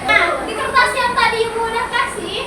Nah, di kertas yang tadi Ibu udah kasih,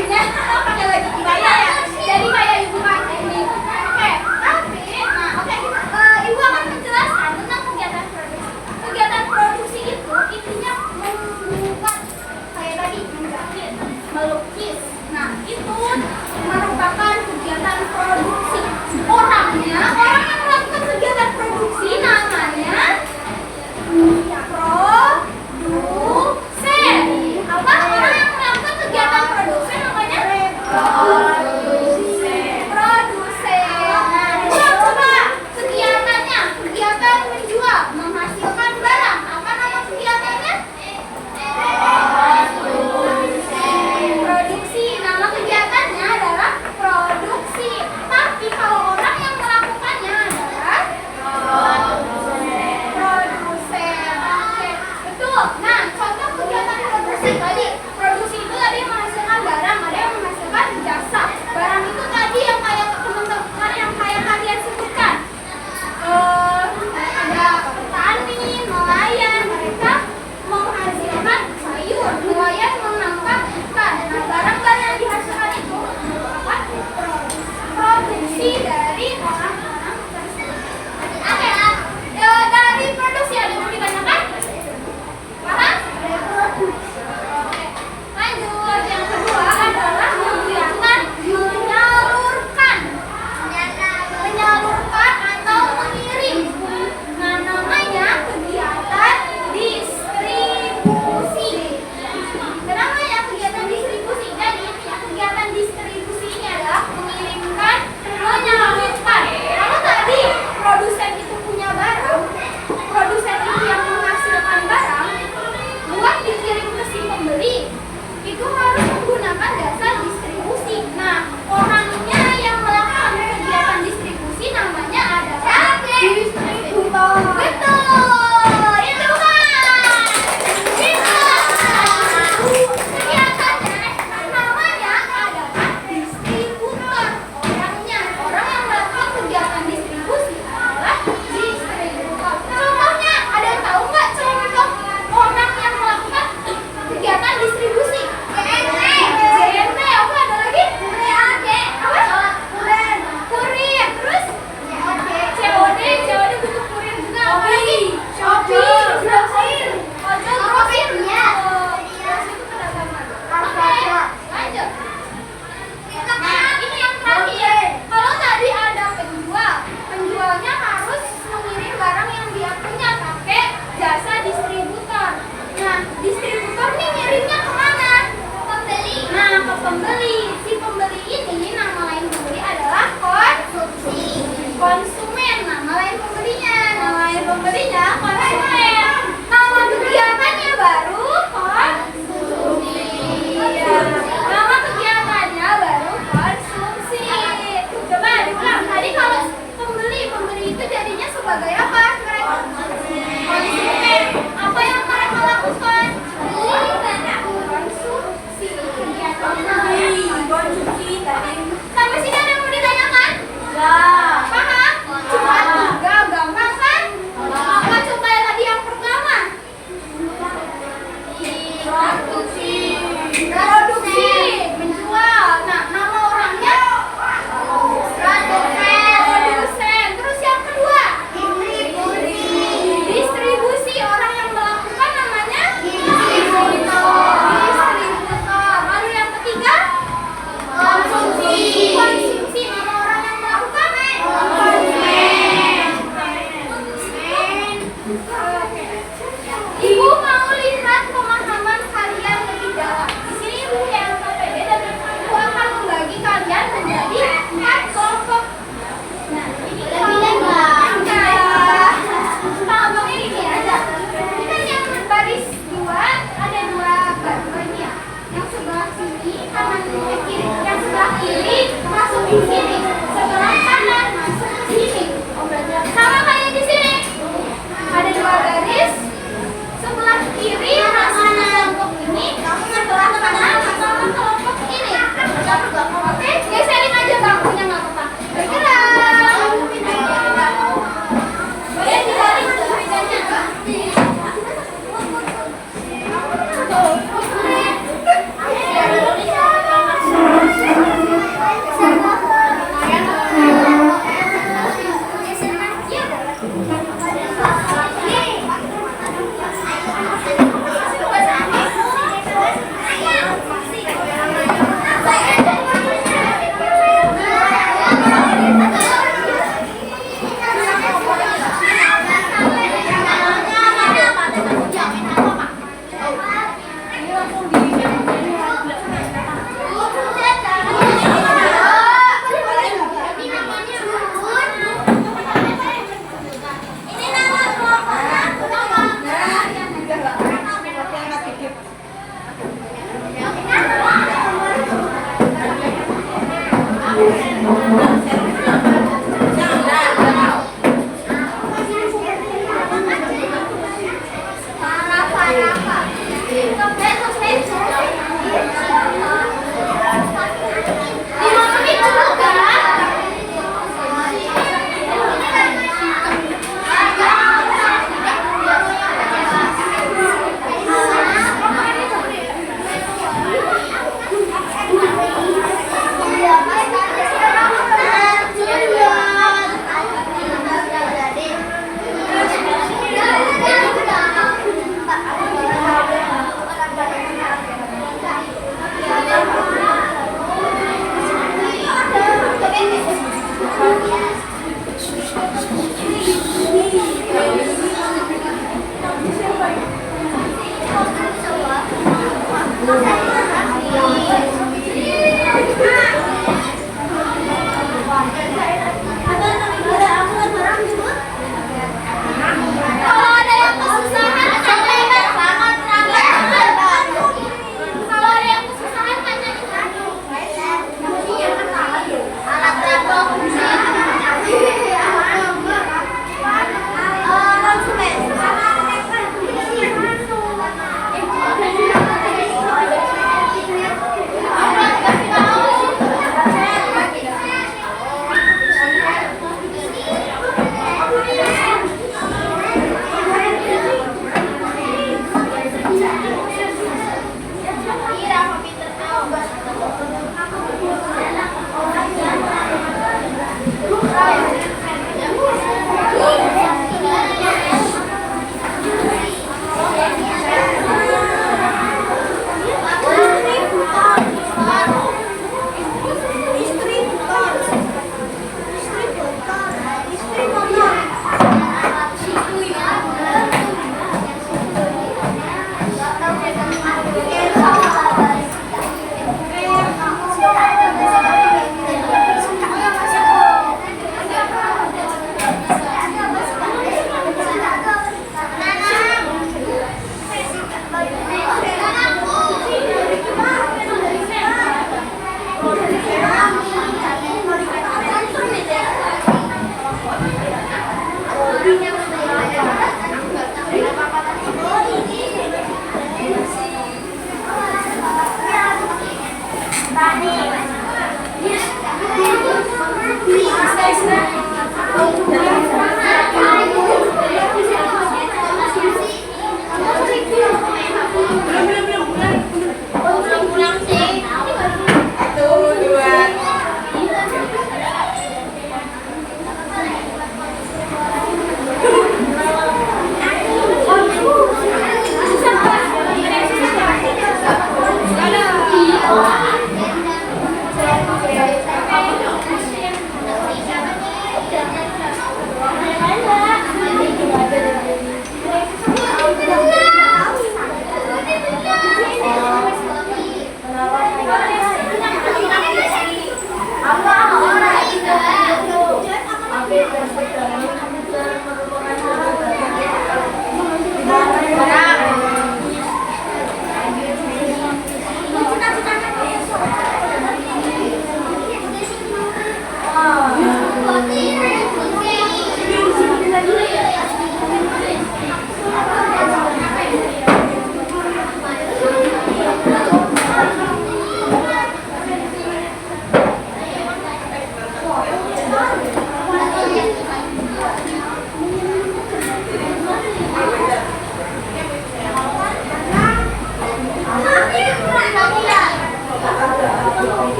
bajunya pakai baju kebaya ya. Jadi kayak ibu pakai ini. Oke, tapi ibu akan menjelaskan tentang kegiatan produksi. Kegiatan produksi itu intinya membuat kayak tadi menjahit, melukis. Nah, itu merupakan kegiatan produksi. Orang yang melakukan kegiatan produksi namanya produsen. Apa? Orang yang melakukan kegiatan produksi namanya produsen. Nah, coba kegiatannya, kegiatan menjual, menghasilkan barang. Apa nama kegiatannya? Produksi. Nama kegiatannya adalah produksi. Tapi kalau orang yang melakukannya adalah produsen. Oke, betul. Nah, contoh kegiatan produksi tadi. Produksi itu tadi menghasilkan barang, ada yang menghasilkan jasa. Barang itu tadi yang kayak teman-teman yang kayak kalian sebutkan. Ada petani, nelayan, mereka menghasilkan sayur, nelayan menangkap ikan. Nah, barang-barang yang dihasilkan itu merupakan produksi dari orang-orang tersebut. Oke, dari produksi ada yang mau ditanyakan? Paham? Oke, lanjut. Yang kedua adalah kegiatan menyalurkan. Menyalurkan atau mengirim. Nah, namanya kegiatan distribusi. Kenapa ya kegiatan distribusi? Jadi kegiatan distribusi ini adalah mengirimkan, menyalurkan. Kalau tadi produsen itu punya barang, produsen itu yang menghasilkan barang, buat dikirim ke si pembeli, itu harus menggunakan jasa distribusi. Nah, orangnya yang melakukan kegiatan distribusi namanya adalah distributor. Betul, itu kan. Kegiatannya namanya adalah distributor. Orangnya, orang yang melakukan kegiatan distribusi adalah distributor. Contohnya, ada yang tahu nggak contoh orang yang melakukan kegiatan distribusi? JNT, apa ada lagi? Apa? Kurir. Terus COD butuh kurir juga. Apa lagi? Shopee, grosir. Ojol, grosir. Grosir itu perdagangan. Oke, lanjut. Nah, ini yang terakhir. Kalau tadi ada penjual, penjualnya harus mengirim barang yang dia punya pakai jasa distributor. Nah, distributor nih ngirimnya kemana? Pembeli. Nah, ke pembeli. Si pembeli ini nama lain pembeli adalah konsumen. Nama lain pembelinya konsumen. Nama kegiatannya baru konsumsi. Nama kegiatannya baru konsumsi. Coba diulang. Tadi kalau pembeli itu jadinya sebagai apa? Konsumen. Apa yang mereka lakukan? Konsumsi. Konsumsi tadi. Sampai sini ada yang mau ditanyakan? Enggak. Paham? Cuma 3, gampang kan? Apa coba yang tadi yang pertama? Produksi, menjual. Nah, nama orangnya produsen. Terus yang kedua? Distribusi. Orang yang melakukan namanya distributor. Lalu yang ketiga? Konsumsi. Nama orang yang melakukan konsumen. Oke. Ibu mau lihat pemahaman kalian lebih dalam. Di sini ibu yang KPD dan ibu akan membagi kalian menjadi 4 kelompok. Nah, ini kelompoknya gini aja. Ini kan yang baris 2 ada 2 baris ya. Yang sebelah sini kanan kiri, yang sebelah kiri masuk di sini, sebelah kanan masuk ke sini. Sama kayak di sini. Ada 2 garis. Sebelah kiri masuk ke kelompok ini, sebelah kanan masuk ke kelompok ini. Oke, geserin aja bangkunya nggak apa-apa. Bergerak. Boleh dibalik bedanya. Tuh. Kalau ada yang kesusahan, kalau ada yang kesusahan tanya di sana. Alat reproduksi.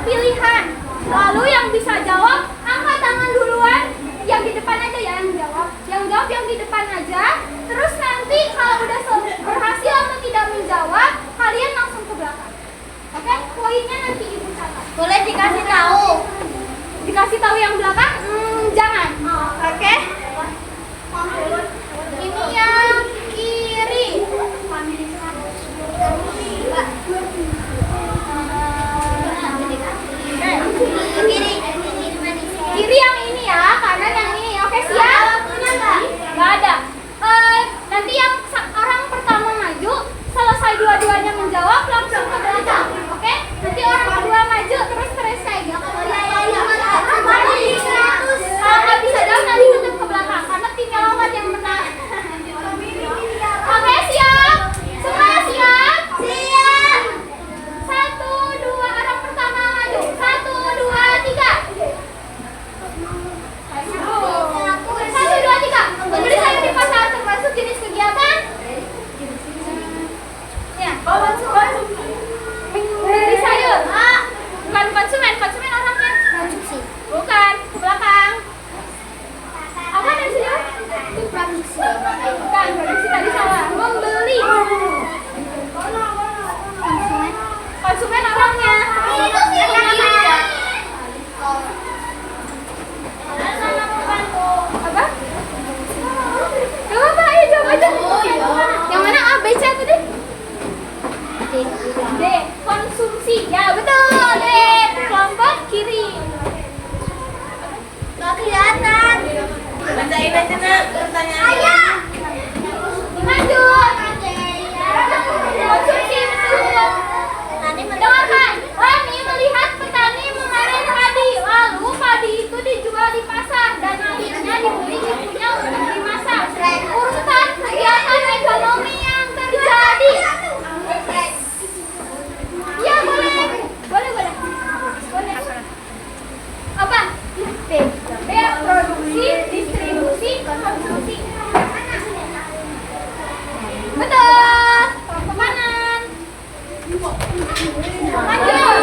pilihan. Lalu yang bisa jawab angkat tangan duluan. Yang di depan aja ya yang jawab. Yang jawab yang di depan aja. Terus nanti kalau udah berhasil atau tidak menjawab, kalian langsung ke belakang. Oke? Poinnya nanti ibu catat. Boleh dikasih tahu? Dikasih tahu yang belakang? Jangan. Oke? Ini yang kiri. Kiri yang ini ya, kanan yang ini. Oke, siap? Nggak ada. Nanti yang orang pertama maju, selesai dua-duanya menjawab, langsung ke belakang. Oke? Nanti orang kedua maju, terus selesai. Kalau nggak bisa jawab, nanti tetap ke belakang. Karena timnya lawan yang menang. Oke, siap? Semua siap? Siap. 1, 2, orang pertama maju. 1, 2, 3. 1, 2, 3. Membeli sayur di pasar termasuk jenis kegiatan? Ya. Membeli sayur. Bukan konsumen. Konsumen orangnya. Bukan. Ke belakang. Apa dari sini? Produksi. Bukan. Produksi tadi salah. Membeli. Konsumen orangnya. Apa? Gak apa, ayo jawab aja. Yang mana A, B, C tadi? D, konsumsi. Ya betul, D, kelompok kiri. Gak kelihatan. Bacain aja nak pertanyaannya. Lanjut. Konsumsi betul. Dengarkan, Rani melihat petani memanen padi. Lalu padi itu dijual di pasar dan akhirnya dibeli ibunya untuk dimasak. Urutan kegiatan ekonomi yang terjadi. Ya boleh. Apa? B. Produksi, distribusi, konsumsi. Betul. Kelompok kanan. Lanjut.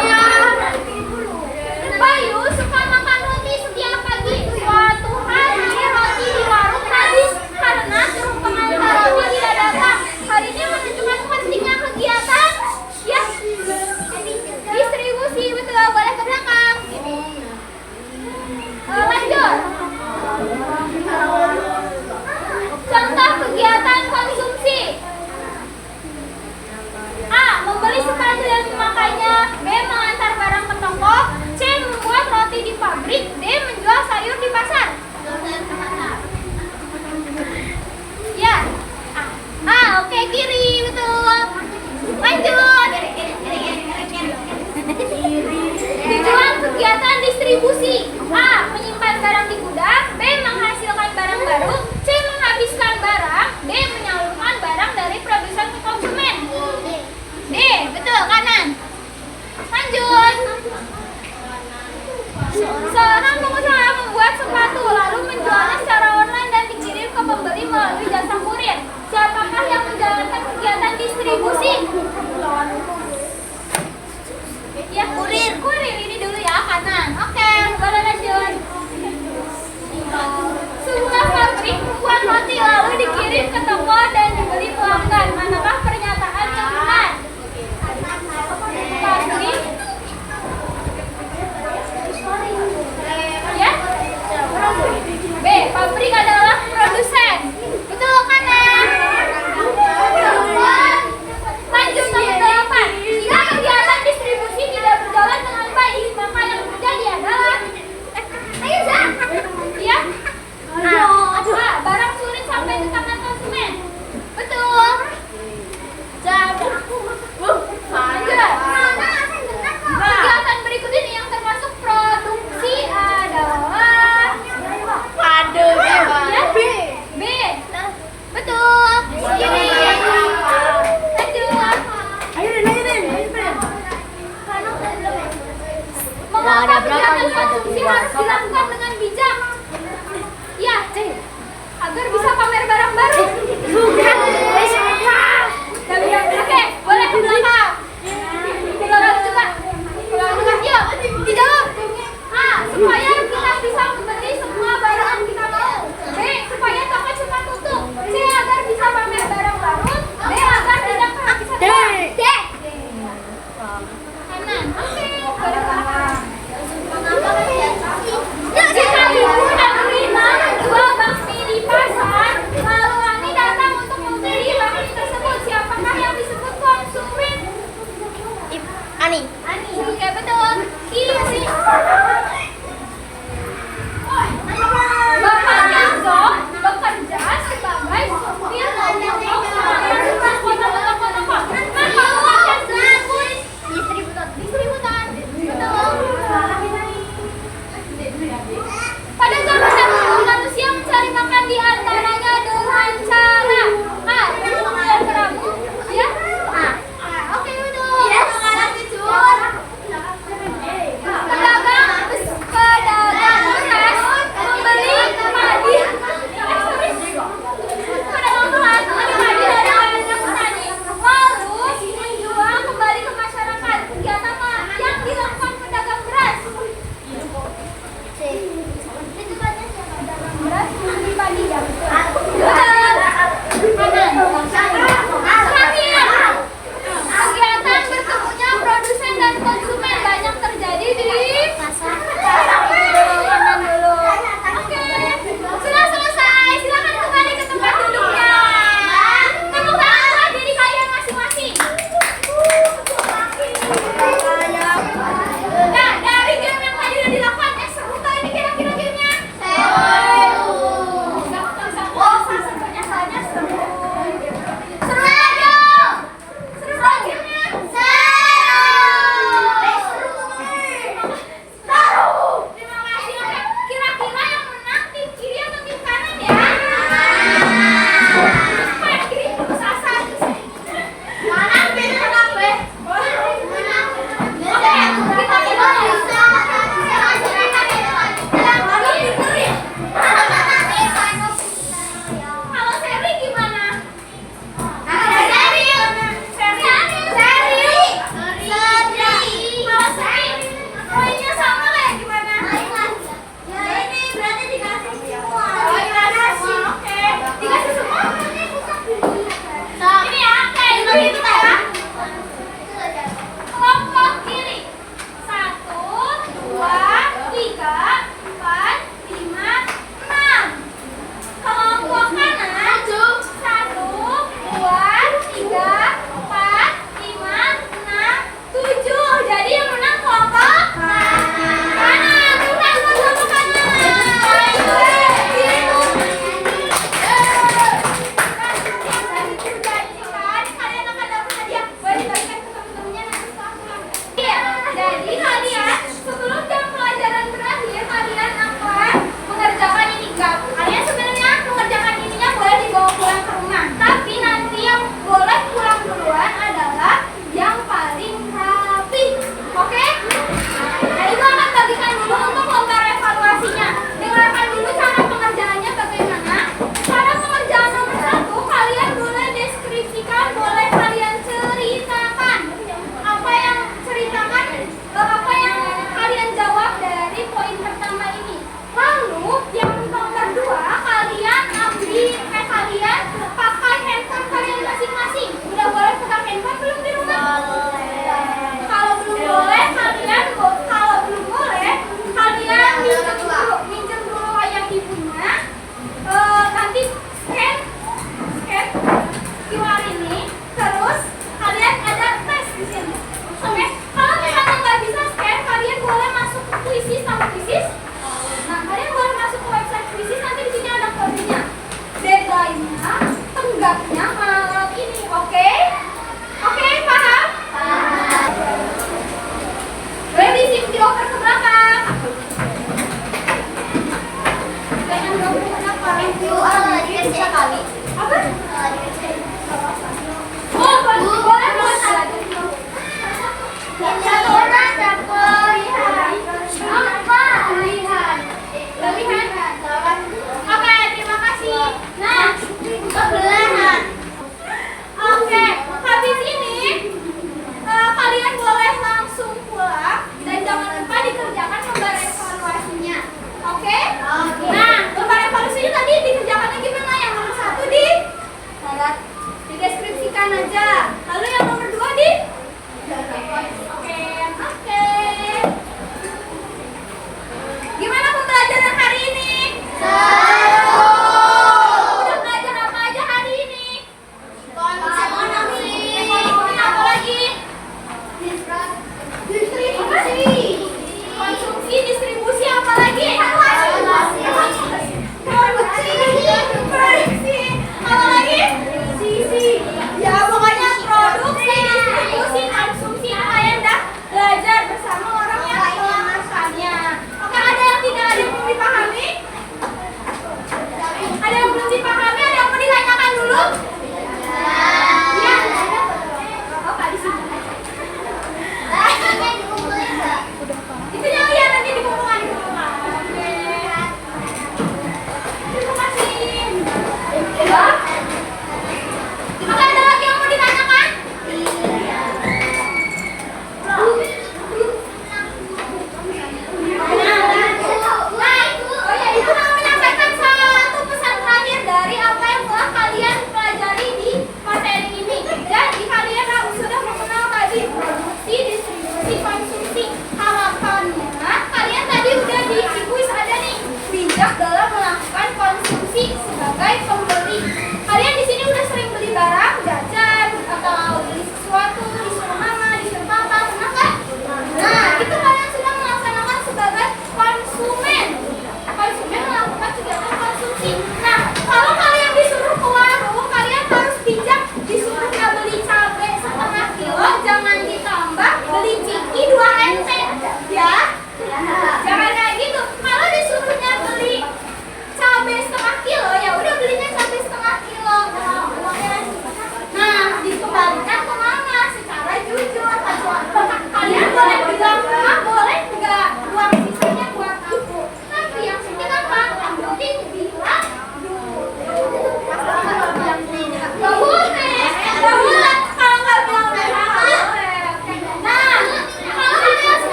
Bayu suka makan roti setiap pagi. Suatu hari roti di warung habis karena suruh pengantar roti tidak datang. Hal ini menunjukkan pentingnya kegiatan ya distribusi. Betul, boleh ke belakang. Lanjut. Contoh kegiatan konsumsi. A. Membeli sepatu yang dimakainya. B. Mengantar barang ke toko. C. Membuat roti di pabrik. D. Menjual sayur di pasar. Ya. A. Oke, kiri. Betul. Lanjut. Tujuan kegiatan distribusi. A. Menyimpan barang di gudang. B. Menghasilkan barang baru. C. Menghabiskan barang. D. Menyalurkan barang dari produsen ke konsumen. D. Betul, kanan. Lanjut. Seorang pengusaha membuat sepatu lalu menjualnya secara online dan dikirim ke pembeli melalui jasa kurir. Siapakah yang menjalankan kegiatan distribusi? Ya, kurir. Kurir ini dulu ya, kanan. Oke, boleh lanjut. Sebuah pabrik membuat roti